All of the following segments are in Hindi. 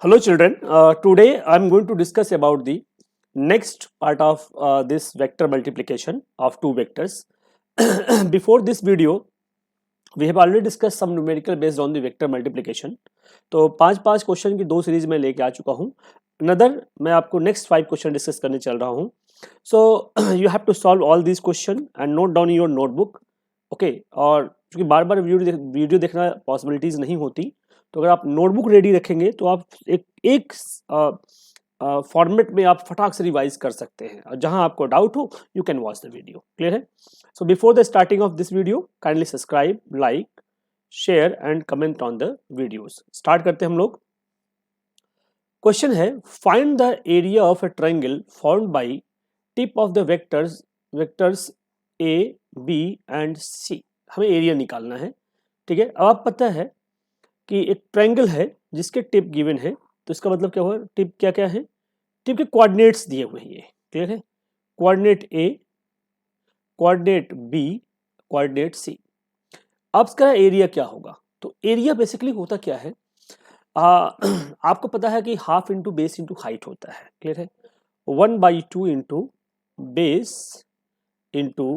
Hello children, today I am going to discuss about the next part of this vector multiplication of two vectors. Before this video, we have already discussed some numerical based on the vector multiplication. तो पांच क्वेश्चन की दो सीरीज में लेके आ चुका हूँ. अनदर मैं आपको नेक्स्ट 5 क्वेश्चन डिस्कस करने चल रहा हूँ. So you have to solve all this question and note down your notebook. Okay, और क्योंकि बार बार वीडियो देखना पॉसिबिलिटीज नहीं होती, तो अगर आप नोटबुक रेडी रखेंगे तो आप एक फॉर्मेट में आप फटाक से रिवाइज कर सकते हैं, और जहां आपको डाउट हो you can watch the video. Clear है? So before the starting of this video kindly subscribe, like, share and comment on the videos. Start करते हैं हम लोग. क्वेश्चन है, find the area of a triangle formed by tip of the vectors A B and C. हमें एरिया निकालना है. ठीक है, अब आप पता है कि एक ट्रायंगल है जिसके टिप गिवन है, तो इसका मतलब क्या हुआ? टिप क्या क्या है? टिप के कोऑर्डिनेट्स दिए हुए हैं. क्लियर है? कोऑर्डिनेट ए, कोऑर्डिनेट बी, कोऑर्डिनेट सी. अब इसका एरिया क्या होगा? तो एरिया बेसिकली होता क्या है, आपको पता है कि half into base into height होता है. क्लियर है? 1/2 इंटू बेस इंटू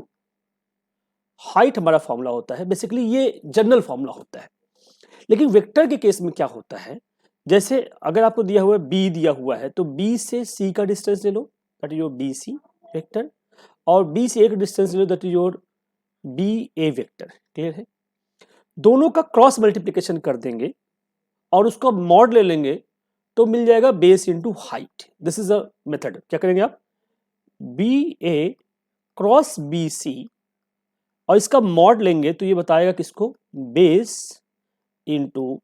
हाइट हमारा फॉर्मूला होता है. बेसिकली ये जनरल फॉर्मूला होता है. लेकिन वेक्टर के केस में क्या होता है, जैसे अगर आपको दिया हुआ है बी दिया हुआ है, तो बी से सी का डिस्टेंस ले लो, that is your B C vector, और बी से एक डिस्टेंस ले लो, that is your B A vector. Clear है? दोनों का क्रॉस मल्टीप्लिकेशन कर देंगे और उसका मॉड ले लेंगे तो मिल जाएगा base into height. This is a method. क्या करेंगे आप? बी ए क्रॉस बी सी, और इसका मॉड लेंगे तो ये बताएगा किसको? बेस इंटू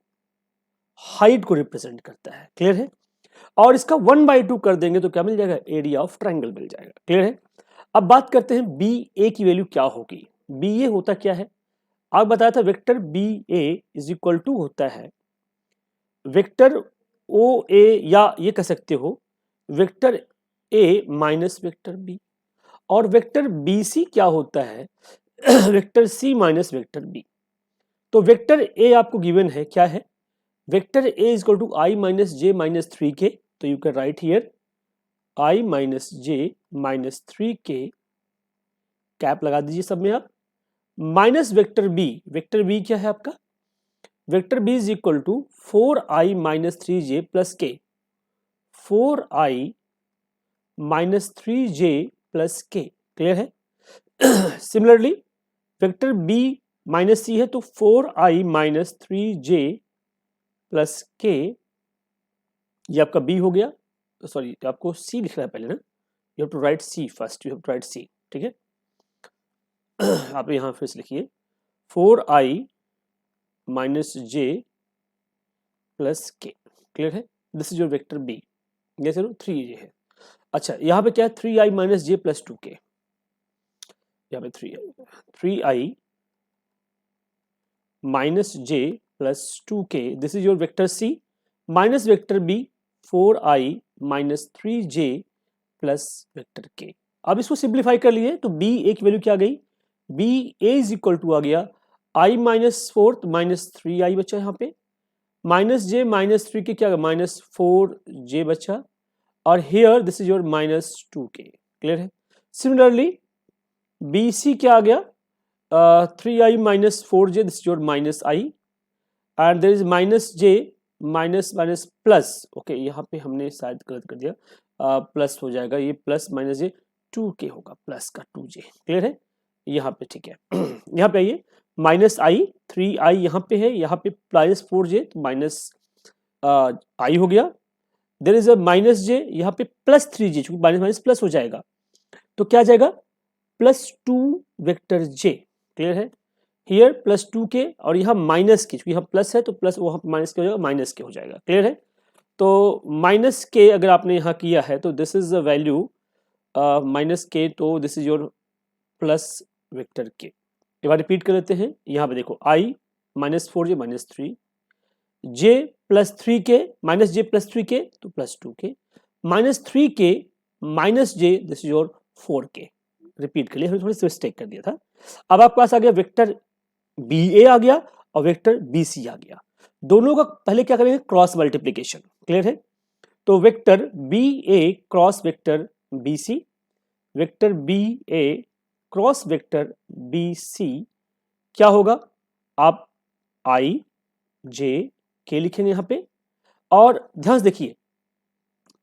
हाइट को रिप्रेजेंट करता है. क्लियर है? और इसका 1/2 कर देंगे तो क्या मिल जाएगा? एरिया ऑफ ट्रायंगल मिल जाएगा. क्लियर है? अब बात करते हैं बी ए की वैल्यू क्या होगी. बी ए होता क्या है? आप बताया था vector B A is equal to होता है वेक्टर ओ ए, या ये कह सकते हो vector A minus vector B. और वेक्टर बी सी क्या होता है? Vector C minus vector B. तो वेक्टर ए आपको गिवन है, क्या है? Vector A is equal to I minus J minus 3k. तो you can write here I minus J minus 3k, cap लगा दीजिए सब में आप, minus vector B. Vector B क्या है आपका? Vector B is equal to 4i minus 3j plus के. 4i minus 3j plus K. Clear है? सिमिलरली वेक्टर बी माइनस सी है, तो 4i माइनस 3j प्लस के, ये आपका बी हो गया. सॉरी, आपको सी लिखना है पहले ना. You have to write C first. You have to write C. ठीक है, आप यहां फिर से लिखिए 4i minus J plus K. Clear है? This is your vector B. जैसे नो 3j है. अच्छा, यहाँ पे क्या है? 3i minus J plus 2k. यहाँ पे 3i minus J plus 2k. This is your vector C minus vector B 4i minus 3j plus vector K. अब इसको सिंप्लीफाई कर लिए तो बी ए की वैल्यू क्या आ गई? B A is equal to आ गया i माइनस 4 माइनस 3i बचा यहाँ पे, माइनस जे माइनस 3 के क्या? माइनस 4j बचा, और here this is your minus 2k. Clear है? सिमिलरली बी सी क्या आ गया? 3i minus 4j, this is your minus i, and there is minus j minus minus plus. Okay, यहाँ पे हमने शायद गलत कर दिया, प्लस हो जाएगा, ये प्लस माइनस जे 2k होगा, प्लस का 2j. क्लियर है? यहाँ पे ठीक है. यहाँ पे आइए, माइनस आई 3i यहाँ पे है, यहाँ पे प्लस 4j, तो माइनस आई हो गया. देयर इज अ माइनस जे, यहाँ पे प्लस 3j, चूंकि माइनस माइनस प्लस हो जाएगा तो क्या आ जाएगा? Plus 2 vector j. क्लियर है? हियर प्लस 2k, और यहाँ माइनस के, यहाँ प्लस है तो प्लस वहाँ माइनस के हो जाएगा, माइनस के हो जाएगा. क्लियर है? तो माइनस के अगर आपने यहाँ किया है तो this is the value minus के, तो this is your plus vector के. एक बार रिपीट कर लेते हैं. यहाँ पे देखो i minus 4j minus 3, j plus 3k minus j plus 3k, तो plus 2k, minus 3k minus j, this is your 4k. Repeat कर लिया, हमने थोड़ी सी मिस्टेक कर दिया था. अब आपके पास आ गया वेक्टर बी ए आ गया और वेक्टर बी सी आ गया. दोनों का पहले क्या करेंगे, क्रॉस मल्टीप्लीकेशन। क्लियर है? तो vector B A cross vector B C, vector B A cross vector B C क्या होगा, आप आई जे के लिखेंगे यहां पे। और ध्यान से देखिए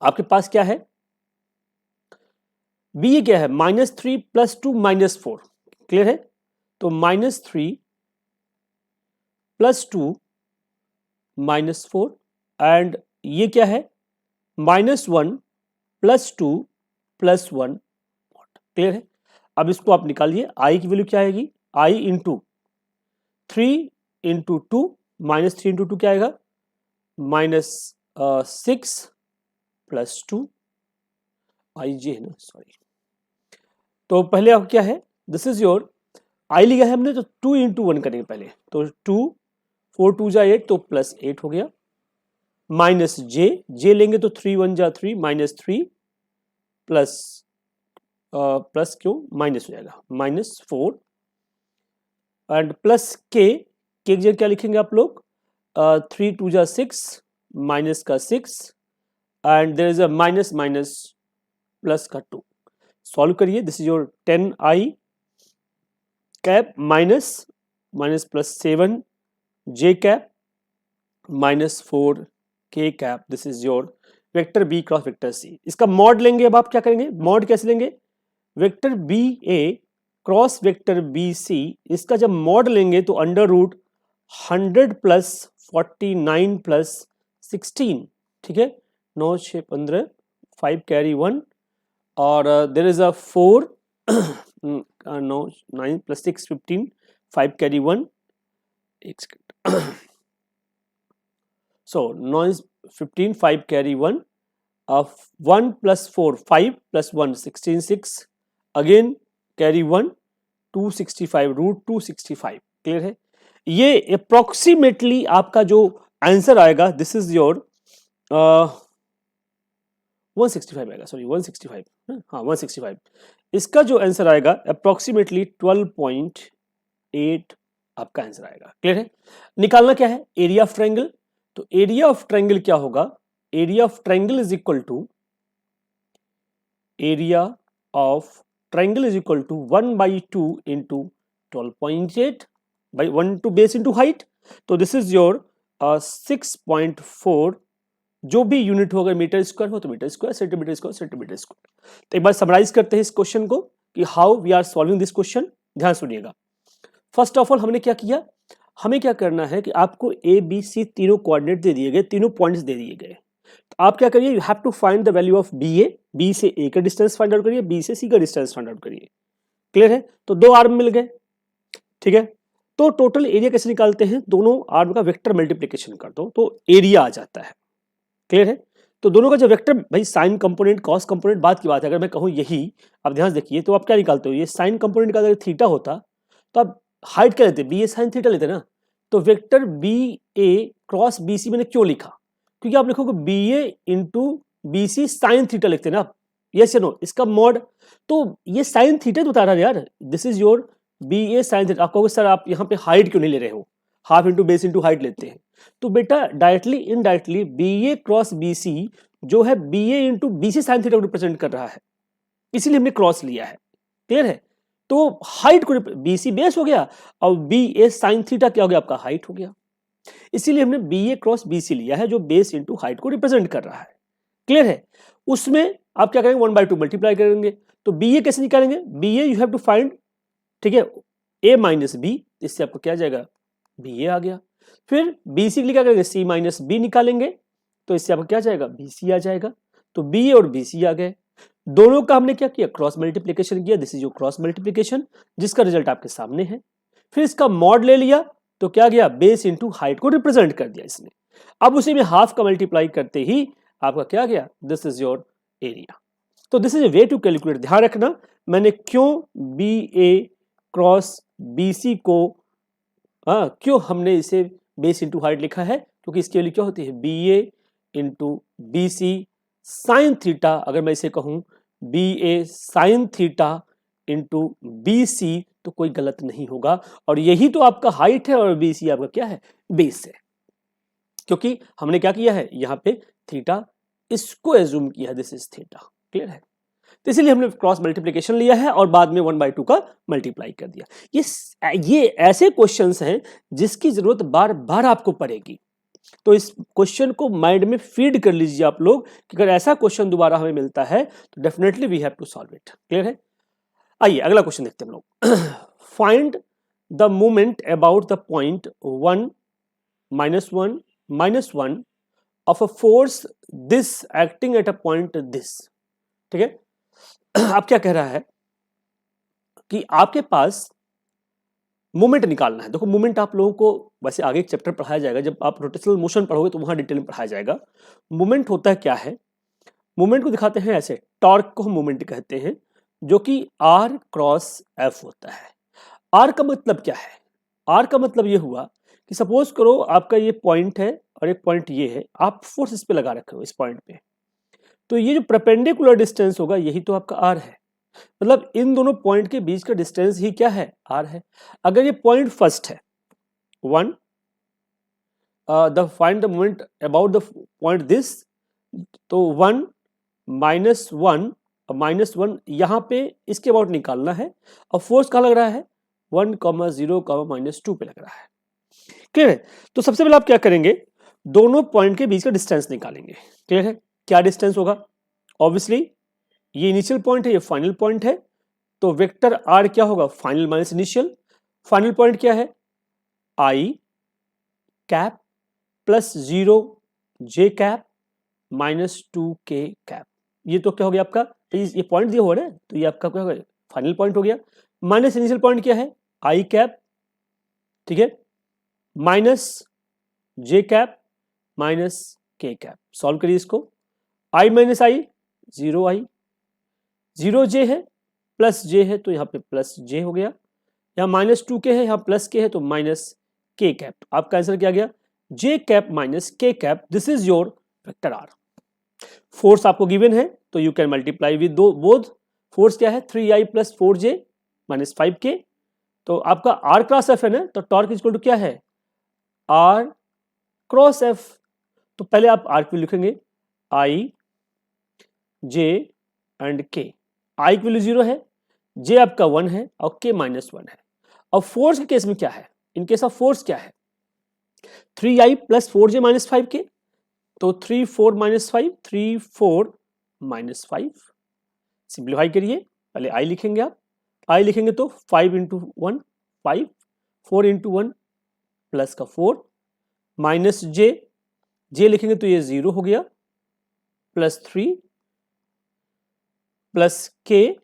आपके पास क्या है, बी क्या है, -3 + 2 -4। क्लियर है? तो -3 + 2 -4 एंड ये क्या है, -1 + 2 + 1। क्लियर है? अब इसको आप निकालिए, आई की वैल्यू क्या आएगी, आई इंटू 3 इंटू 2, -3 इंटू 2 क्या आएगा, -6 + 2, आई जे है ना, सॉरी। तो पहले आप क्या है, दिस इज योर आई लिया है हमने, तो 2 इंटू 1 करेंगे पहले, तो 2 4 2 जा 8, तो +8 हो गया, माइनस जे लेंगे तो 3 1 जा 3, -3 प्लस प्लस क्यों माइनस हो जाएगा, -4 एंड प्लस के की जगह क्या लिखेंगे आप लोग, 3 2 जा 6, माइनस का 6 and there is a minus minus plus का 2। सॉल्व करिए, this is your 10i cap minus minus plus 7 J cap -4 K cap, this is your vector B cross vector C. इसका मॉड लेंगे, अब आप क्या करेंगे, मॉड कैसे लेंगे, vector B A cross vector B सी, इसका जब मॉड लेंगे तो √100 + 49 + 16, ठीक है, 9 6 15 5 कैरी 1 और देयर इज अ 4 9 9 + 6 15 5 कैरी 1, एक second, so 9 15 5 carry 1 of 1 + 4 5 + 1 16 6 again carry 1 265 √265। Clear है? ये अप्रोक्सीमेटली आपका जो आंसर आएगा, दिस इज योर 165 आएगा, सॉरी 165, हाँ 165। इसका जो आंसर आएगा अप्रोक्सीमेटली 12.8 आपका आंसर आएगा। क्लियर है? निकालना क्या है, एरिया ऑफ ट्रायंगल। तो एरिया ऑफ ट्रायंगल क्या होगा, area of triangle is equal to, area of triangle is equal to 1/2 into 12.8 by 1 two base into height. तो दिस इज योर 6.4, जो भी यूनिट होगा, मीटर स्क्वायर हो तो metre square, centimetre square centimetre square. तो एक बार समराइज करते हैं इस क्वेश्चन को कि how we are solving this question. ध्यान सुनिएगा, फर्स्ट ऑफ ऑल हमने क्या किया, हमें क्या करना है कि आपको ए बी सी तीनों कोऑर्डिनेट दे दिए गए, तीनों पॉइंट्स दे दिए गए। तो आप क्या करिए, you have to find the value of B A, B से ए का डिस्टेंस फाइंड आउट करिए, बी से सी का डिस्टेंस फाइंड आउट करिए। क्लियर है? तो 2 आर्म मिल गए, ठीक है। तो टोटल एरिया कैसे निकालते हैं, दोनों आर्म का वेक्टर मल्टीप्लीकेशन कर दो तो एरिया आ जाता है। क्लियर है? तो दोनों का जो वेक्टर, भाई साइन कंपोनेंट कॉस कंपोनेंट बात की बात है, अगर मैं कहूँ यही, अब ध्यान देखिए, तो आप क्या निकालते हो, ये साइन कंपोनेंट का अगर थीटा होता तो आप हाइट क्या लेते, बी ए साइन थीटा लेते ना। तो vector B A cross B C मैंने क्यों लिखा, क्योंकि आप लिखोगे B A into B C sine theta लिखते ना आप, यस या नो, इसका मॉड। तो ये साइन थीटा बता रहा है यार, this is your B A sine theta. आप कहोगे सर आप यहाँ पे हाइट क्यों नहीं ले रहे हो, half into base into height लेते हैं। तो बेटा directly indirectly B A cross B C जो है B A into B C sine theta को रिप्रेजेंट कर रहा है, इसीलिए हमने क्रॉस लिया है। क्लियर है? तो हाइट को बी सी बेस हो गया और बी ए साइन थीटा क्या हो गया, आपका हाइट हो गया, इसीलिए हमने बी ए क्रॉस बी सी लिया है जो बेस इंटू हाइट को रिप्रेजेंट कर रहा है। क्लियर है? उसमें आप क्या करेंगे, 1/2 मल्टीप्लाई करेंगे। तो बी ए कैसे निकालेंगे, B A you have to find, ठीक है, ए माइनस बी, इससे आपको क्या जाएगा, बी ए आ गया। फिर बी सी के लिए क्या करेंगे, सी माइनस बी निकालेंगे, तो इससे आपको क्या जाएगा, बी सी आ जाएगा। तो बी ए और बी सी आ गए, दोनों का हमने क्या किया, क्रॉस मल्टीप्लिकेशन किया, this is your cross multiplication, जिसका रिजल्ट आपके सामने है। फिर इसका मॉड ले लिया, तो क्या गया, बेस इंटू हाइट को रिप्रेजेंट कर दिया इसने। अब उसी में हाफ का मल्टीप्लाई करते ही आपका क्या गया, दिस इज योर एरिया। तो this is a way to calculate. ध्यान रखना मैंने क्यों B A cross B C को क्यों हमने इसे बेस इंटू हाइट लिखा है, क्योंकि इसके लिए क्या होती है, B A into B C sine theta, अगर मैं इसे कहूं B A sine theta into B C, तो कोई गलत नहीं होगा। और यही तो आपका हाइट है और बी सी आपका क्या है, बेस है। क्योंकि हमने क्या किया है यहाँ पे थीटा इसको एज्यूम किया है, दिस इज थीटा, क्लियर है। तो इसीलिए हमने क्रॉस मल्टीप्लिकेशन लिया है और बाद में 1/2 का मल्टीप्लाई कर दिया। ये ऐसे क्वेश्चंस हैं जिसकी जरूरत बार बार आपको पड़ेगी, तो इस क्वेश्चन को माइंड में फीड कर लीजिए आप लोग कि अगर ऐसा क्वेश्चन दोबारा हमें मिलता है तो definitely we have to solve it, clear है। आइए अगला क्वेश्चन देखते हैं हम लोग। Find the moment about the point 1 -1 -1 of a force this acting at a point this, ठीक है। अब क्या कह रहा है कि आपके पास मोमेंट निकालना है। देखो मोमेंट आप लोगों को वैसे आगे एक चैप्टर पढ़ाया जाएगा, जब आप रोटेशनल मोशन पढ़ोगे तो वहां डिटेल में पढ़ाया जाएगा। मोमेंट होता है क्या है, मोमेंट को दिखाते हैं ऐसे, टॉर्क को हम मोमेंट कहते हैं, जो कि R क्रॉस F होता है। R का मतलब क्या है, R का मतलब ये हुआ कि सपोज करो आपका ये पॉइंट है और एक पॉइंट ये है, आप फोर्स इस पे लगा रखे हो इस पॉइंट पे, तो ये जो परपेंडिकुलर डिस्टेंस होगा यही तो आपका R है। मतलब इन दोनों पॉइंट के बीच का डिस्टेंस ही क्या है, R है। अगर ये पॉइंट फर्स्ट है 1, the find the moment about the point this, तो 1 -1 यहां पे इसके अबाउट निकालना है और फोर्स कहां लग रहा है 1, 0, -2 पे लग रहा है, क्लियर है। तो सबसे पहले आप क्या करेंगे, दोनों पॉइंट के बीच का डिस्टेंस निकालेंगे, क्लियर है। क्या डिस्टेंस होगा, ऑब्वियसली ये इनिशियल पॉइंट है, ये फाइनल पॉइंट है, तो वेक्टर आर क्या होगा, final minus initial. Final point क्या है, आई कैप प्लस 0 जे कैप -2 के कैप। ये तो क्या हो गया आपका, ये पॉइंट दिया हुआ है, तो ये आपका क्या हो गया, फाइनल पॉइंट हो गया। माइनस इनिशियल पॉइंट क्या है, आई कैप, ठीक है, माइनस जे cap minus K cap. Solve करिए इसको, आई माइनस आई 0 आई, 0 जे है प्लस जे है तो यहाँ पे प्लस जे हो गया, यहाँ -2 के है यहाँ प्लस के है तो माइनस के कैप। आपका आंसर क्या गया, J cap minus K cap, this is your vector R. Force आपको गिवन है तो you can multiply with both. Force क्या है 3i plus 4j minus 5k, तो आपका आर क्रॉस एफ है ना, तो टॉर्क इक्वल टू क्या है, आर क्रॉस एफ। तो पहले आप आर की लिखेंगे आई जे एंड के, आई की वैल्यू 0 है, जे आपका 1 है और के -1 है। अब फोर्स के केस में क्या है, इन केस ऑफ फोर्स क्या है 3i plus 4j minus 5k, तो 3 4 -5 3 4 -5, सिंप्लीफाई करिए, पहले आई लिखेंगे, आप आई लिखेंगे तो 5 × 1 5, 4 × 1 प्लस का 4 माइनस जे लिखेंगे तो ये 0 हो गया, प्लस 3 प्लस के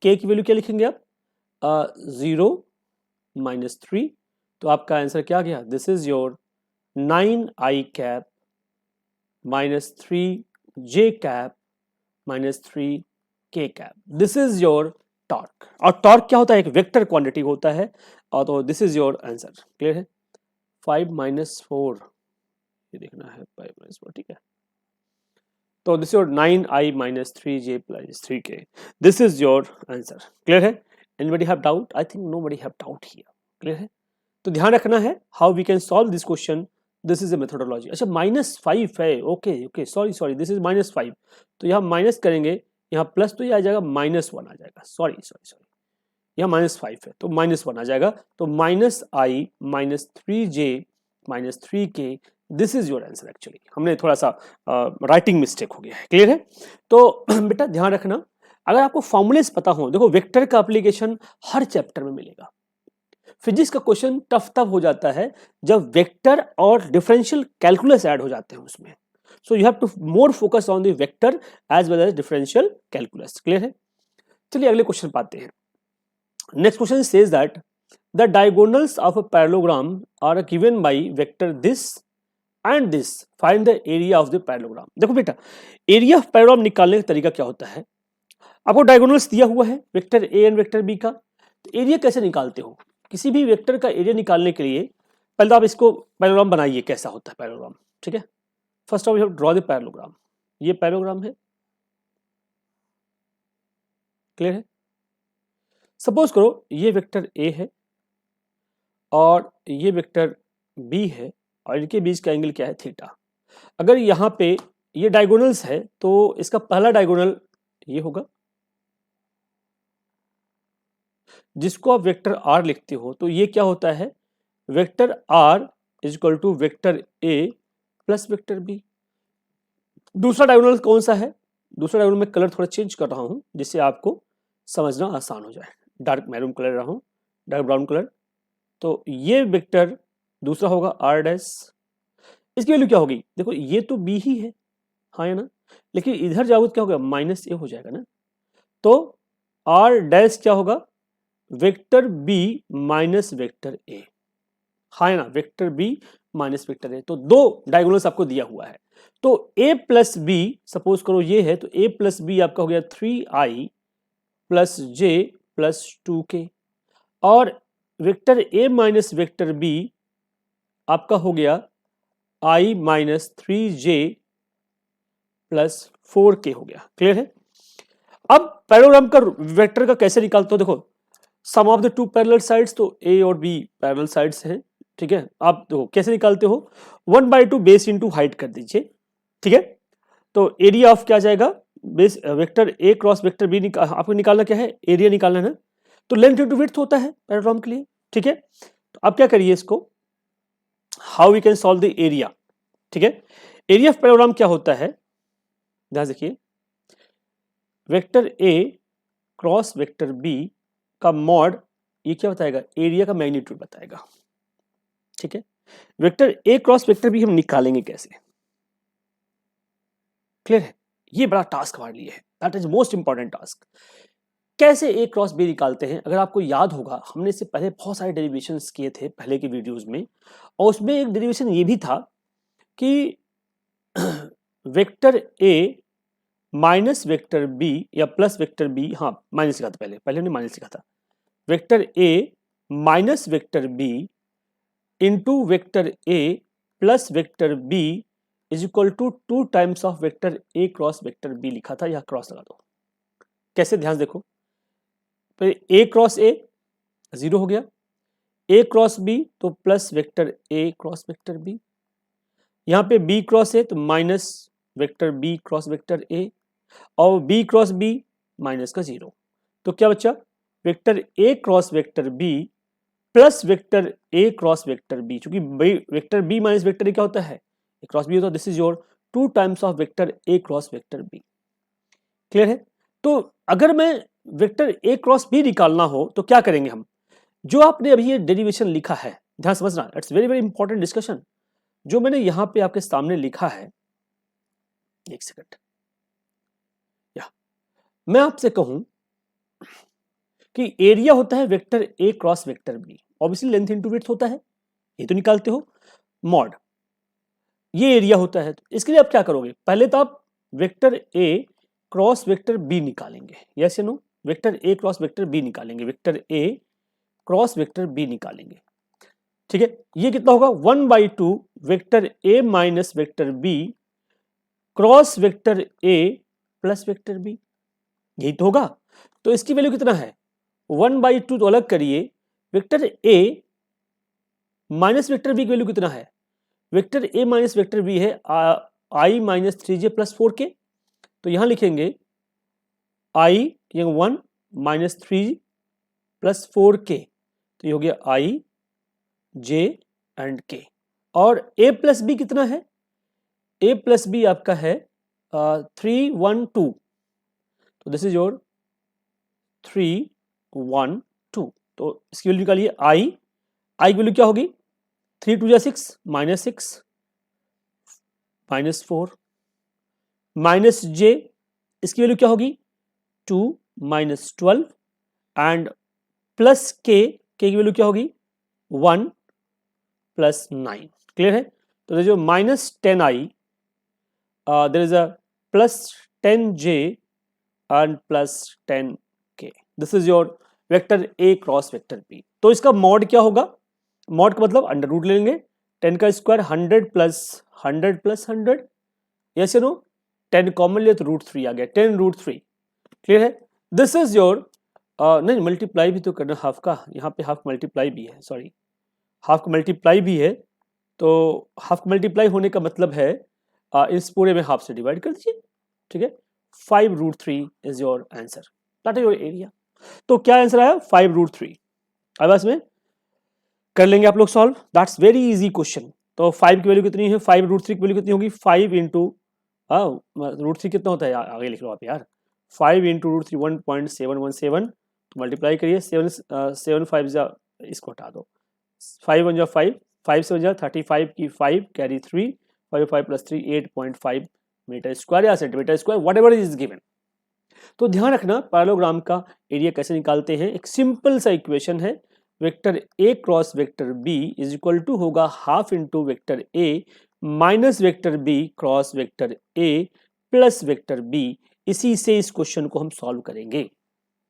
की वैल्यू क्या लिखेंगे आप 0 -3, तो आपका आंसर क्या गया, this is your 9i cap -3j cap -3k cap, this is your torque. और टॉर्क क्या होता है, एक वेक्टर क्वांटिटी होता है, और तो this is your answer, clear है। 5 -4 ये देखना है, 5 -4, ठीक है, तो this your 9i -3j + 3k, this is your answer, clear है। Anybody have doubt, I think nobody have doubt here, clear है। तो ध्यान रखना है how we can solve this question, this is a methodology. अच्छा -5 है, okay okay, sorry this is -5, तो यहाँ माइनस करेंगे, यहाँ प्लस तो ये आ जाएगा -1 आ जाएगा, सॉरी यहाँ -5 है तो -1 आ जाएगा, तो -i -3j -3k, this is your answer. Actually हमने थोड़ा सा राइटिंग मिस्टेक हो गया है, क्लियर है। तो बेटा ध्यान रखना, अगर आपको फॉर्मूलेस पता हो, देखो वेक्टर का एप्लीकेशन हर चैप्टर में मिलेगा। फिजिक्स का क्वेश्चन टफ तब हो जाता है जब वेक्टर और डिफरेंशियल कैलकुलस ऐड हो जाते हैं उसमें, so you have to more focus on the vector as well as differential calculus, clear है। चलिए अगले क्वेश्चन पर आते हैं। Next question says that the diagonals of a parallelogram are given by vector this and this, find the area of the parallelogram. देखो बेटा, एरिया ऑफ पैरेललोग्राम निकालने का तरीका क्या होता है, आपको डायगोनल्स दिया हुआ है vector A and vector B का, तो एरिया कैसे निकालते हो, किसी भी वेक्टर का एरिया निकालने के लिए पहले तो आप इसको पैरेललोग्राम बनाइए, कैसा होता है पैरेललोग्राम, ठीक है। First of all draw the parallelogram, ये पैरेललोग्राम है, क्लियर है। सपोज करो ये वेक्टर ए है और ये वेक्टर बी है, और इनके बीच का एंगल क्या है, थीटा। अगर यहाँ पे ये डायगोनल्स है तो इसका पहला डायगोनल ये होगा, जिसको आप वेक्टर आर लिखते हो, तो ये क्या होता है, vector R is equal to vector A plus vector B. दूसरा डायगोनल कौन सा है, दूसरा डायगोनल में कलर थोड़ा चेंज कर रहा हूं जिससे आपको समझना आसान हो जाए। डार्क मैरून कलर रहा हूं, डार्क ब्राउन कलर। तो ये वेक्टर दूसरा होगा आर डैश। इसकी वैल्यू क्या होगी, देखो ये तो बी ही है, हाँ या ना, लेकिन इधर जाओगे तो क्या होगा, माइनस ए हो जाएगा ना। तो आर डैश क्या होगा, vector B minus vector A, हाँ है ना, vector B minus vector A. तो दो डायगोनल्स आपको दिया हुआ है। तो a प्लस बी सपोज करो ये है, तो a प्लस बी आपका हो गया 3i प्लस जे प्लस 2k, और vector a minus vector b आपका हो गया i minus 3j plus 4k हो गया। क्लियर है। अब पैरेललोग्राम का वेक्टर का कैसे निकालते हो, देखो sum of the two parallel sides, तो a और b पैरेलल साइड्स हैं, ठीक है। आप देखो कैसे निकालते हो, 1/2 बेस इंटू हाइट कर दीजिए, ठीक है। तो एरिया ऑफ क्या जाएगा, base vector A cross vector B आपको निकालना क्या है, एरिया निकालना है ना। तो लेंथ इंटू विड्थ होता है पैरेललोग्राम के लिए, ठीक है। तो आप क्या करिए इसको, how we can solve the area, ठीक है। एरिया ऑफ पैरेललोग्राम क्या होता है, ध्यान देखिए, vector A cross vector B का मॉड ये क्या बताएगा, एरिया का मैग्नीट्यूड बताएगा, ठीक है। Vector A cross vector B हम निकालेंगे कैसे, क्लियर है। ये बड़ा टास्क हमारे लिए है, that is most important task. कैसे ए क्रॉस बी निकालते हैं, अगर आपको याद होगा हमने इससे पहले बहुत सारे डेरिवेशंस किए थे पहले के वीडियोस में, और उसमें एक डेरिवेशन ये भी था कि vector A minus vector B या प्लस वेक्टर बी, हाँ माइनस लिखा था पहले हमने माइनस लिखा था, vector A minus vector B into vector A plus vector B is equal to 2 times of vector A cross vector B लिखा था, यह क्रॉस लगा दो। कैसे, ध्यान देखो, ए क्रॉस ए 0 हो गया, ए क्रॉस बी तो plus vector A cross vector B, यहाँ पे बी क्रॉस ए तो minus vector B cross vector A, और बी क्रॉस बी माइनस का 0, तो क्या बचा, vector A cross vector B plus vector A cross vector B. चूंकि vector B minus vector A क्या होता है, ए क्रॉस बी होता है, this is your 2 times of vector A cross vector B. Clear है। तो अगर मैं वेक्टर ए क्रॉस बी निकालना हो तो क्या करेंगे हम, जो आपने अभी ये डेरिवेशन लिखा है, ध्यान समझना, it's very very important discussion. जो मैंने यहां पे आपके सामने लिखा है, एक सेकंड, या मैं आपसे कहूं कि एरिया होता है vector A cross vector B, obviously length into width होता है, ये तो निकालते हो, मॉड ये एरिया होता है। तो इसके लिए आप क्या करोगे, पहले तो आप vector A cross vector B निकालेंगे, यस या no, vector A cross vector B निकालेंगे, vector A cross vector B निकालेंगे, ठीक है। ये कितना होगा, 1/2 vector A minus vector B cross vector A plus vector B, यही तो होगा। तो इसकी वैल्यू कितना है, 1/2 तो अलग करिए, vector A minus vector B की वैल्यू कितना है, vector A minus vector B है I minus 3j plus 4k, तो यहां लिखेंगे आई ये 1 माइनस 3 प्लस 4k, तो ये हो गया आई जे एंड के। और a प्लस बी कितना है, a प्लस बी आपका है 312, तो दिस इज योर 312। तो इसकी वैल्यू निकालिए, आई की वैल्यू क्या होगी, 3 2 6 माइनस 6 माइनस 4 माइनस जे, इसकी वैल्यू क्या होगी 2 माइनस 12 एंड प्लस के की वैल्यू क्या होगी 1 प्लस 9। क्लियर है। तो जो minus 10i, there is a plus 10j and plus 10k, this is your vector A cross vector B. तो इसका मॉड क्या होगा, मॉड का मतलब अंडर रूट ले लेंगे, 10 का स्क्वायर 100 प्लस 100 प्लस 100, यस या नो, 10 कॉमन लिया तो रूट 3 आ गया, 10 रूट 3। क्लियर है। दिस इज योर नहीं मल्टीप्लाई भी तो करना हाफ का, यहाँ पे हाफ मल्टीप्लाई भी है, सॉरी हाफ का मल्टीप्लाई भी है, तो हाफ मल्टीप्लाई होने का मतलब है इस पूरे में हाफ से डिवाइड कर दीजिए, ठीक है। 5√3 is your answer, that is your area. तो क्या आंसर आया? 5√3। अब इसमें कर लेंगे आप लोग solve, that's very easy question. तो 5 की वैल्यू कितनी है? 5√3 की वैल्यू कितनी होगी? 5 इंटू √3 कितना होता है? आगे लिख लो आप यार। 5 इंटू √3 1.717, तो मल्टीप्लाई करिए। 7 5 जा, इसको हटा दो। 5 1 जा 5, 5 से 35 की 5 कैरी 3, 5 5 प्लस 3 8.5 मीटर स्क्वायर या centimetre square, what ever is given. तो ध्यान रखना पैरेललोग्राम का एरिया कैसे निकालते हैं। एक सिंपल सा इक्वेशन है, vector A cross vector B is equal to होगा half into vector A minus vector B cross vector A plus vector B. इसी से इस क्वेश्चन को हम सॉल्व करेंगे।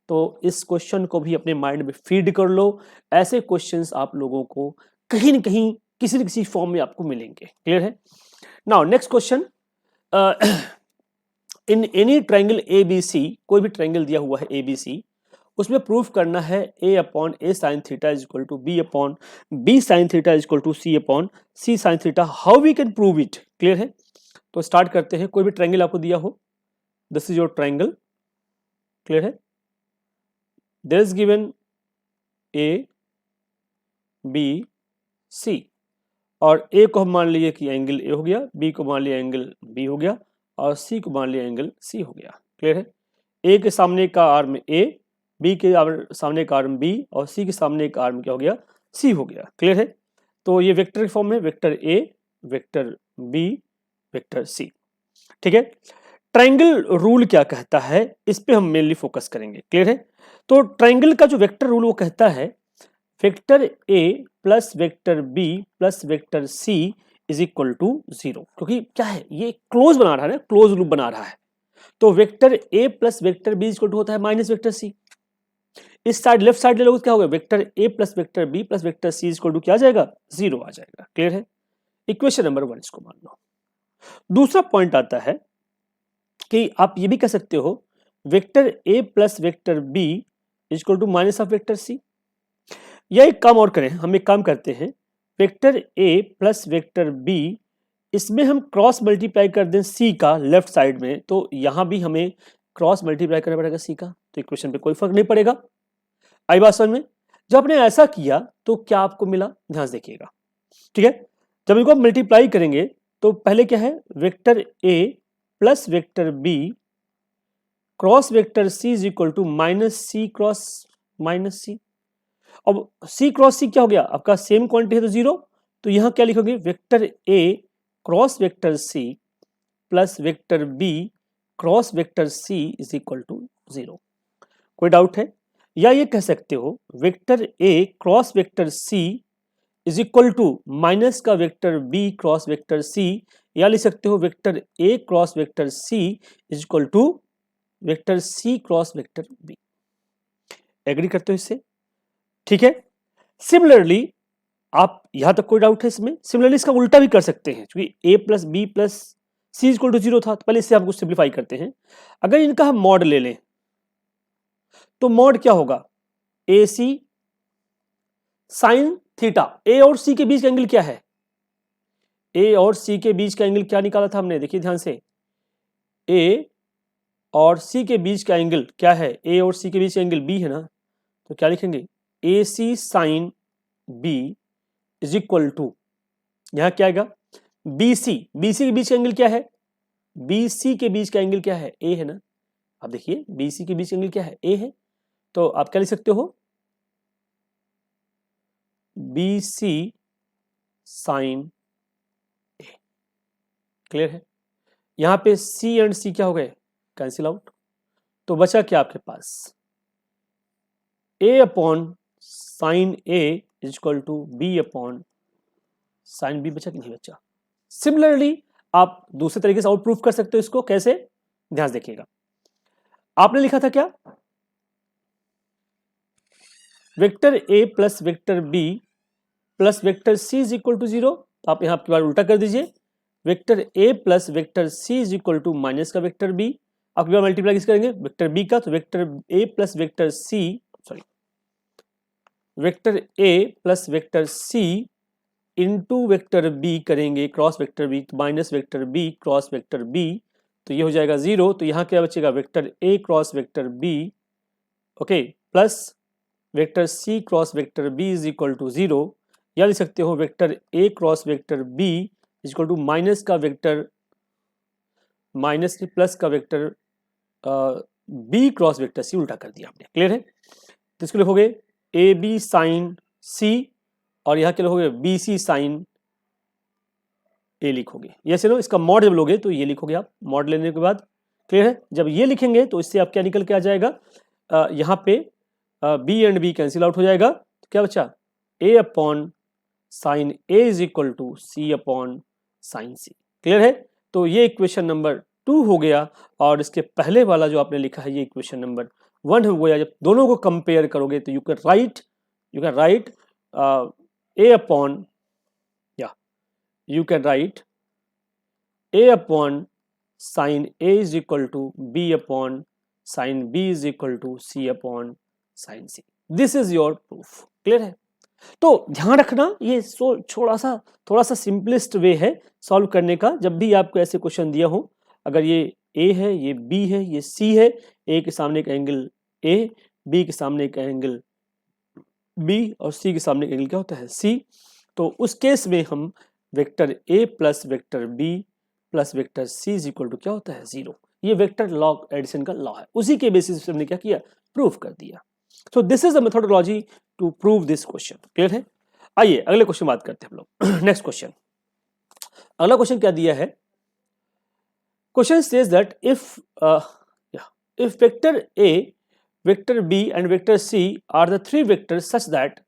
तो इस क्वेश्चन को भी अपने माइंड में फीड कर लो। ऐसे क्वेश्चंस आप लोगों को कहीं न कहीं किसी न किसी फॉर्म में आपको मिलेंगे। क्लियर है? Now next question, in any triangle A B C, कोई भी ट्रायंगल दिया हुआ है ए बी सी, उसमें प्रूफ करना है a upon A sine theta is equal to B upon B sine theta is equal to C upon C sine theta. How we can prove it? Clear है? तो स्टार्ट करते हैं। कोई भी ट्रायंगल आपको दिया हो, this is your triangle. Clear है? There is given a b c, और a को हम मान लिए कि एंगल a हो गया, b को मान लिया एंगल b हो गया, और c को मान लिया एंगल c हो गया। क्लियर है? a के सामने का आर्म a, b के सामने का आर्म b, और c के सामने का आर्म क्या हो गया? c हो गया। क्लियर है? तो ये वेक्टर के फॉर्म में vector a, vector b, vector c। ठीक है? ट्रायंगल रूल क्या कहता है, इस पे हम मेनली फोकस करेंगे। क्लियर है? तो ट्रायंगल का जो वेक्टर रूल वो कहता है vector a plus vector b plus vector c is equal to 0, क्योंकि क्या है, ये क्लोज बना रहा है ना, क्लोज लूप बना रहा है। तो vector a plus vector b equal to होता है माइनस वेक्टर c। इस साइड लेफ्ट साइड ले लोगे क्या होगा? Vector a plus vector b plus vector c equal to क्या आ जाएगा? 0 आ जाएगा। क्लियर है? इक्वेशन नंबर 1 इसको मान लो। दूसरा पॉइंट आता है कि आप ये भी कह सकते हो vector a plus vector b equal to minus of vector c। या एक काम और करें, हम एक काम करते हैं, vector a plus vector b, इसमें हम क्रॉस मल्टीप्लाई कर दें c का लेफ्ट साइड में, तो यहां भी हमें क्रॉस मल्टीप्लाई करना पड़ेगा c का, तो इक्वेशन पे कोई फर्क नहीं पड़ेगा। आई बात समझ में? जब आपने ऐसा किया तो क्या आपको मिला, ध्यान से देखिएगा। ठीक है? जब इनको मल्टीप्लाई करेंगे तो पहले क्या है, vector a plus vector b cross vector c is equal to minus C cross minus C. अब c क्रॉस c क्या हो गया? आपका सेम क्वांटिटी है तो 0, तो यहां क्या लिखोगे? Vector a cross vector c plus vector b cross vector c is equal to 0। कोई डाउट है? या ये कह सकते हो vector a cross vector c is equal to minus का vector b cross vector c, या लिख सकते हो vector a cross vector c is equal to vector c cross vector b। Agree करते हो इससे? ठीक है? सिमिलरली आप यहां तक कोई डाउट है इसमें? सिमिलरली इसका उल्टा भी कर सकते हैं, क्योंकि a plus B plus C equal to 0 था, तो पहले इससे हम कुछ सिंप्लीफाई करते हैं। अगर इनका हम मॉड ले लें तो मॉड क्या होगा? ए सी साइन थीटा। ए और सी के बीच का एंगल क्या है? ए और सी के बीच का एंगल क्या निकाला था हमने? देखिए ध्यान से, ए और सी के बीच का एंगल क्या है? ए और सी के बीच का एंगल बी है ना, तो क्या लिखेंगे? A C sine B is equal to, यहां क्या आएगा? बी सी के बीच का एंगल क्या है? बी सी के बीच का एंगल क्या है? ए है ना। आप देखिए बी सी के बीच का एंगल क्या है? ए है, तो आप क्या लिख सकते हो? B C sine A. Clear है? यहां पे सी एंड सी क्या हो गए? Cancel out. तो बचा क्या आपके पास? A upon sine A is equal to B upon sine B. बचा कि नहीं बचा? सिमिलरली आप दूसरे तरीके से आउट प्रूफ कर सकते हो इसको। कैसे? ध्यान से देखिएगा। आपने लिखा था क्या? Vector A plus vector B plus vector C is equal to 0। आप यहां आपकी बार उल्टा कर दीजिए, vector A plus vector C is equal to minus का वेक्टर बी। आपकी बार मल्टीप्लाई किस करेंगे? वेक्टर बी का, तो vector A plus vector C, sorry, vector A plus vector C into vector B करेंगे, क्रॉस वेक्टर बी, तो minus vector B cross vector B, तो ये हो जाएगा 0। तो यहाँ क्या बचेगा, vector A cross vector B, okay, plus vector C cross vector B is equal to 0, या लिख सकते हो vector A cross vector B is equal to minus का वेक्टर, माइनस प्लस का vector B cross vector C, उल्टा कर दिया आपने, क्लियर है। तो इसको लिखोगे ए बी साइन सी, और यहाँ क्या लिखोगे बी सी साइन ए लिखोगे, ये से नो, इसका मॉड जब लोगे तो ये लिखोगे आप, मॉड लेने के बाद, क्लियर है। जब ये लिखेंगे तो इससे आप क्या निकल के आ जाएगा, यहाँ पे B and B cancel out हो जाएगा, तो क्या बचा, A upon sine A is equal to C upon sine C, clear है। तो ये इक्वेशन नंबर 2 हो गया, और इसके पहले वाला जो आपने लिखा है ये इक्वेशन नंबर 1 हो गया। जब दोनों को कंपेयर करोगे तो you can write A upon, या you can write A upon sine A is equal to B upon sine B is equal to C upon sine C. This is your proof, clear है। तो ध्यान रखना, ये थोड़ा सा सिंपलेस्ट वे है सॉल्व करने का। जब भी आपको ऐसे क्वेश्चन दिया हो, अगर ये ए है, ये बी है, ये सी है, ए के सामने एक एंगल ए, बी के सामने एक एंगल बी, और सी के सामने एक एंगल क्या होता है सी, तो उस केस में हम vector A plus vector B plus vector C is equal to क्या होता है 0। ये वेक्टर लॉ एडिशन का लॉ है, उसी के बेसिस पे हमने क्या किया, प्रूफ कर दिया। So this is the methodology to prove this question, clear है। आइए अगले क्वेश्चन बात करते हैं हम लोग। नेक्स्ट क्वेश्चन, अगला क्वेश्चन क्या दिया है, question says that if vector A, vector B and vector C are the three vectors such that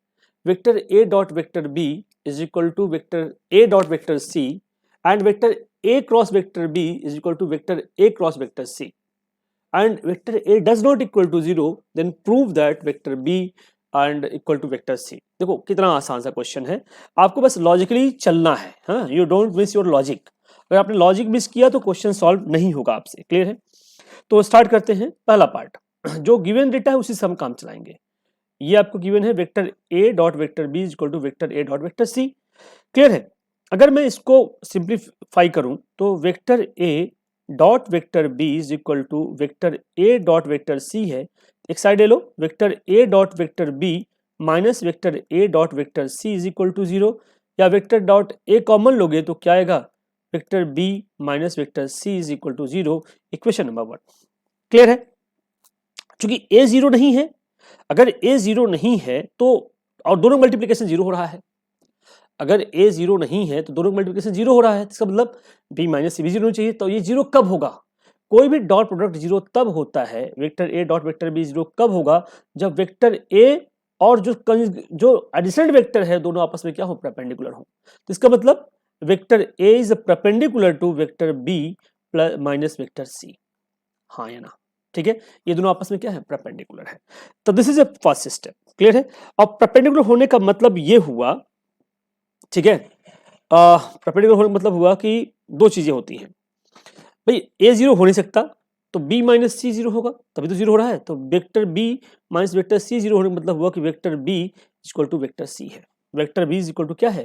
vector A dot vector B is equal to vector A dot vector C and vector A cross vector B is equal to vector A cross vector C and vector A does not equal to 0, then prove that vector B and equal to vector C। देखो कितना आसान सा क्वेश्चन है, आपको बस लॉजिकली चलना है, हाँ, you don't miss your logic. अगर आपने लॉजिक मिस किया तो क्वेश्चन सॉल्व नहीं होगा आपसे, क्लियर है। तो स्टार्ट करते हैं पहला पार्ट, जो गिवन डेटा है उसी से हम काम चलाएंगे। ये आपको गिवन है vector A dot vector B equal to vector A dot vector C, clear है। अगर मैं इसको सिंप्लीफाई करूं तो vector A dot vector B is equal to vector A dot vector C है, एक साइड ले लो, vector A dot vector B minus vector A dot vector C is equal to 0, या वेक्टर डॉट ए कॉमन लोगे तो क्या आएगा, vector B minus vector C is equal to 0, equation number 1, clear है। चूंकि ए 0 नहीं है, अगर ए 0 नहीं है तो, और दोनों मल्टीप्लीकेशन 0 हो रहा है, अगर a 0 नहीं है तो दोनों मल्टीप्लिकेशन 0 हो रहा है, इसका मतलब b माइनस सी भी 0 होना चाहिए। तो ये 0 कब होगा, कोई भी डॉट प्रोडक्ट 0 तब होता है, vector a dot vector b 0 कब होगा, जब वेक्टर a और जो एडिशनल वेक्टर है दोनों आपस में क्या हो, परपेंडिकुलर हो। तो इसका मतलब vector a is perpendicular to vector b plus minus vector c, हाँ या ना, ठीक है, ये दोनों आपस में क्या है, परपेंडिकुलर है। तो this is A first step, clear है। और परपेंडिकुलर होने का मतलब ये हुआ, ठीक है, परपेंडिकुलर होने का मतलब हुआ कि दो चीजें होती हैं भाई, a 0 हो नहीं सकता तो b माइनस सी 0 होगा, तभी तो 0 हो रहा है। तो vector b minus vector c 0 होने का मतलब हुआ कि vector b equal to vector c है, वेक्टर b इक्वल टू क्या है,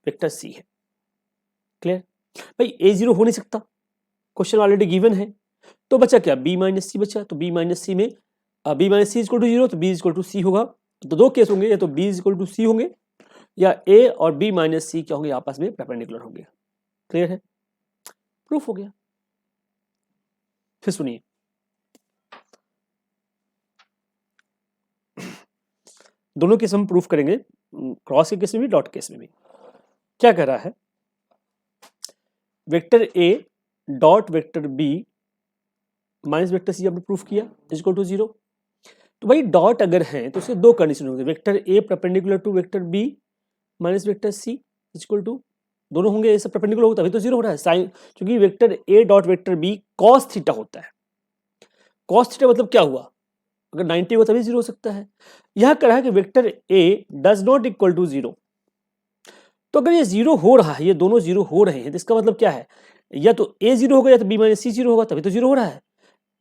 वेक्टर c है, क्लियर भाई। a 0 हो नहीं सकता, क्वेश्चन ऑलरेडी गिवन है, तो बचा क्या, b माइनस सी बचा, तो b माइनस सी में b minus C equal to 0, तो b इक्वल टू c होगा। तो दो केस होंगे, या तो b इक्वल टू c होंगे, या a और b माइनस सी क्या होंगे, आपस में परपेंडिकुलर होंगे, क्लियर है, प्रूफ हो गया। फिर सुनिए, दोनों केस हम प्रूफ करेंगे, क्रॉस के केस में भी डॉट केस में भी। क्या कह रहा है, vector a dot vector b minus vector c आपने प्रूफ किया इज इक्वल टू 0। तो भाई डॉट अगर है तो उसके दो कंडीशन होंगे, vector a perpendicular to vector b minus vector c equal to, दोनों होंगे ये सब परपेंडिकुलर होगा तभी तो 0 हो रहा है, साइन, क्योंकि vector a dot vector b cos theta होता है। cos थीटा मतलब क्या हुआ, अगर 90 हुआ तभी 0 हो सकता है। यह कह रहा है कि vector a does not equal to 0, तो अगर ये 0 हो रहा है, ये दोनों 0 हो रहे हैं, तो इसका मतलब क्या है, या तो a 0 होगा या तो b माइनस सी 0 होगा, तभी तो 0 हो रहा है।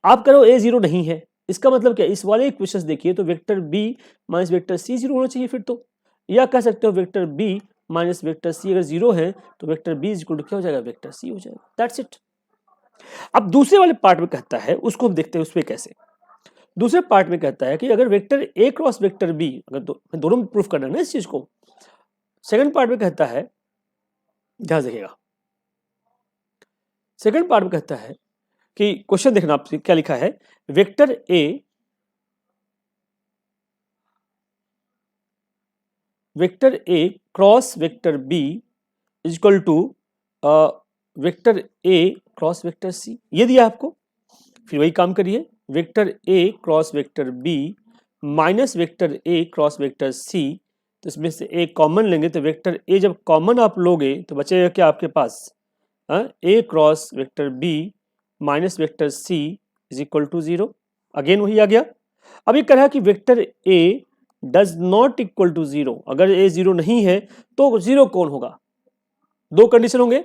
आप करो a 0 नहीं है, इसका मतलब क्या, इस वाले इक्वेशन देखिए तो vector b minus vector c 0 होना चाहिए फिर तो, या कह सकते हो vector b minus vector C अगर 0 है तो vector B is equal to क्या हो जाएगा, वेक्टर सी हो जाएगा। That's it. अब दूसरे वाले पार्ट में कहता है, उसको हम देखते हैं उसमें कैसे। दूसरे पार्ट में कहता है कि अगर vector A cross vector B, अगर दोनों में प्रूफ करना है ना इस चीज को। सेकंड पार्ट में कहता है, ध्यान देखिएगा, सेकंड पार्ट में कहता है कि क्वेश्चन देखना आपसे क्या लिखा है, vector A cross vector B is equal to vector A cross vector C, ये दिया आपको। फिर वही काम करिए, vector A cross vector B minus vector A cross vector C, तो इसमें से ए कॉमन लेंगे, तो वेक्टर ए जब कॉमन आप लोगे तो बचेगा क्या आपके पास, A cross vector B minus vector C is equal to 0। Again वही आ गया। अब ये कह रहा है कि vector A does not equal to 0, अगर ए 0 नहीं है तो 0 कौन होगा, दो कंडीशन होंगे।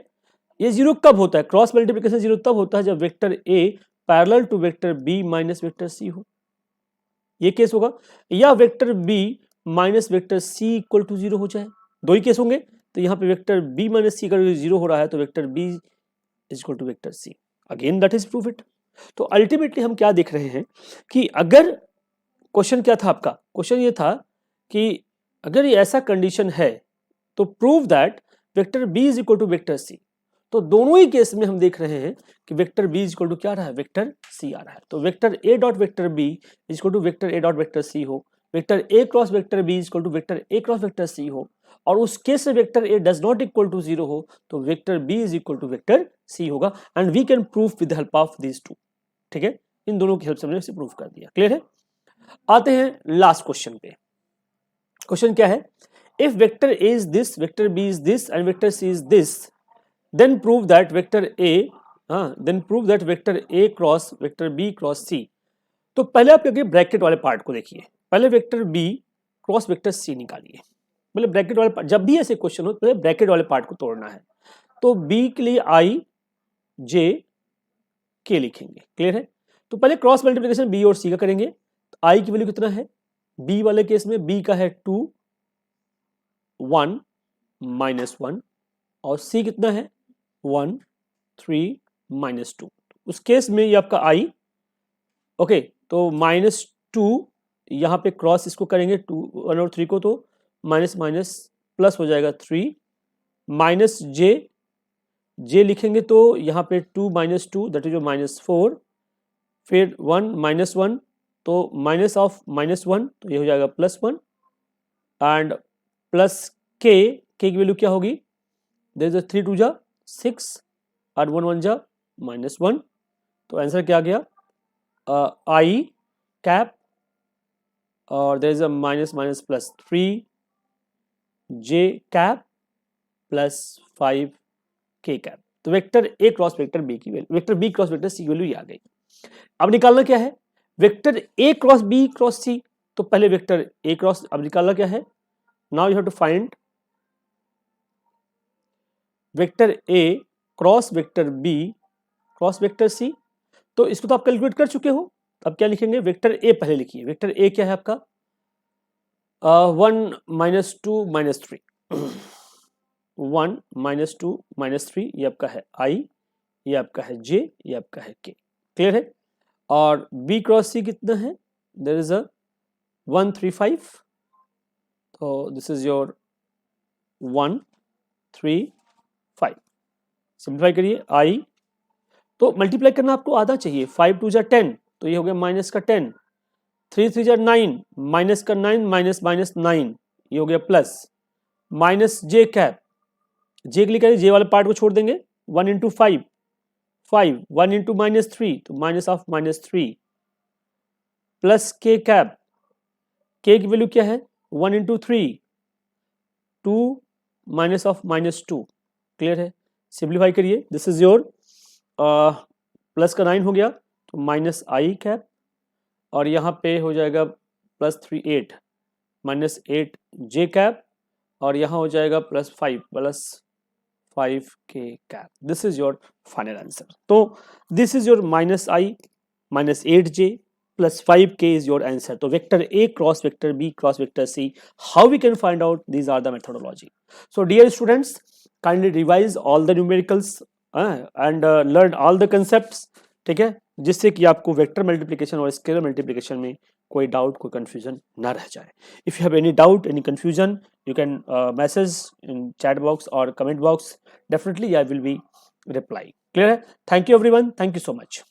ये 0 कब होता है, क्रॉस मल्टीप्लिकेशन 0 तब होता है जब vector A parallel to vector B minus vector C हो, ये केस होगा। या vector B minus vector C equal to 0 हो जाए, दो ही केस होंगे। तो यहाँ पे वेक्टर बी माइनस सी अगर 0 हो रहा है तो vector B is equal to vector C. Again that is proof it. तो अल्टीमेटली हम क्या देख रहे हैं कि अगर क्वेश्चन क्या था आपका, क्वेश्चन ये था कि अगर ये ऐसा कंडीशन है तो prove that vector B is equal to vector C. तो दोनों ही केस में हम देख रहे हैं कि vector B is equal to क्या आ रहा है, वेक्टर सी आ रहा है। तो vector A dot vector B is equal to vector A dot vector C हो, vector A cross vector B is equal to vector A cross vector C हो, और उस केस में vector A does not equal to 0 हो तो vector B is equal to vector C होगा। And we can prove with the help of these two. ठीक है, इन दोनों की हेल्प से हमने इसे प्रूव कर दिया। क्लियर है। आते हैं लास्ट क्वेश्चन पे। क्वेश्चन क्या है, if vector A is this, vector B is this and vector C is this, then prove that vector A cross vector B cross C। तो पहले आप क्या ब्रैकेट वाले पार्ट को देखिए, पहले vector B cross vector C निकालिए। मतलब ब्रैकेट वाले पार्ट, जब भी ऐसे क्वेश्चन हो पहले ब्रैकेट वाले पार्ट को तोड़ना है। तो B के लिए I J K लिखेंगे। क्लियर है। तो पहले क्रॉस मल्टीप्लिकेशन B और C का करेंगे। I की वैल्यू कितना है, B वाले केस में B का है 2 1 -1 और C कितना है 1 3 -2। उस केस में ये आपका I। ओके, तो -2 यहाँ पे क्रॉस इसको करेंगे 2 1 और 3 को, तो माइनस माइनस प्लस हो जाएगा 3 माइनस जे लिखेंगे तो यहाँ पे 2 -2 दैट इज -4, फिर 1 -1 तो माइनस ऑफ -1 तो ये हो जाएगा +1 एंड प्लस के की वैल्यू क्या होगी, देयर इज 3 2 जा 6 और 1 1 जा -1। तो आंसर क्या आ गया, आई कैप और there is a minus minus plus 3 j cap plus 5 k cap. तो vector A cross vector B की value, vector B cross vector C की वैल्यू ये आ गई। अब निकालना क्या है, vector A cross B cross C. तो पहले वेक्टर ए क्रॉस, अब निकालना क्या है, now you have to find vector A cross vector B cross vector C. तो इसको तो आप कैलकुलेट कर चुके हो। अब क्या लिखेंगे, वेक्टर ए पहले लिखिए। वेक्टर ए क्या है आपका 1 -2 -3 1 -2 -3, ये आपका है आई, ये आपका है जे, ये आपका है के। क्लियर है। और बी क्रॉस सी कितना है, देयर इज अ 1 3 5, तो दिस इज योर 1 3 5। सिंप्लीफाई करिए, आई तो मल्टीप्लाई करना आपको आधा चाहिए, 5 2 जा 10 तो ये हो गया माइनस का 10, 3 3 जा 9 माइनस का 9 माइनस माइनस 9 ये हो गया प्लस, माइनस जे कैप, जे के लिए करिए, जे वाले पार्ट को छोड़ देंगे, 1 इंटू 5 5 1 इंटू -3 तो माइनस ऑफ -3 प्लस के कैप, के की वैल्यू क्या है 1 इंटू 3 2 माइनस ऑफ -2। क्लियर है। सिंप्लीफाई करिए, दिस इज योर प्लस का 9 हो गया तो माइनस आई कैप और यहाँ पे हो जाएगा +3 8 -8 जे कैप और यहाँ हो जाएगा +5 k cap. This is your final answer. तो this is your -i -8j plus 5k is your answer. So vector A cross vector B cross vector C, how we can find out? These are the methodology. So dear students, kindly revise all the numericals and learn all the concepts. ठीक है, जिससे कि आपको वेक्टर मल्टीप्लिकेशन और स्केलर मल्टीप्लिकेशन में कोई डाउट, कोई कंफ्यूजन ना रह जाए. If you have any doubt, any confusion, you can message in chat box or comment box. Definitely I will be replying. Clear? Thank you everyone. Thank you so much.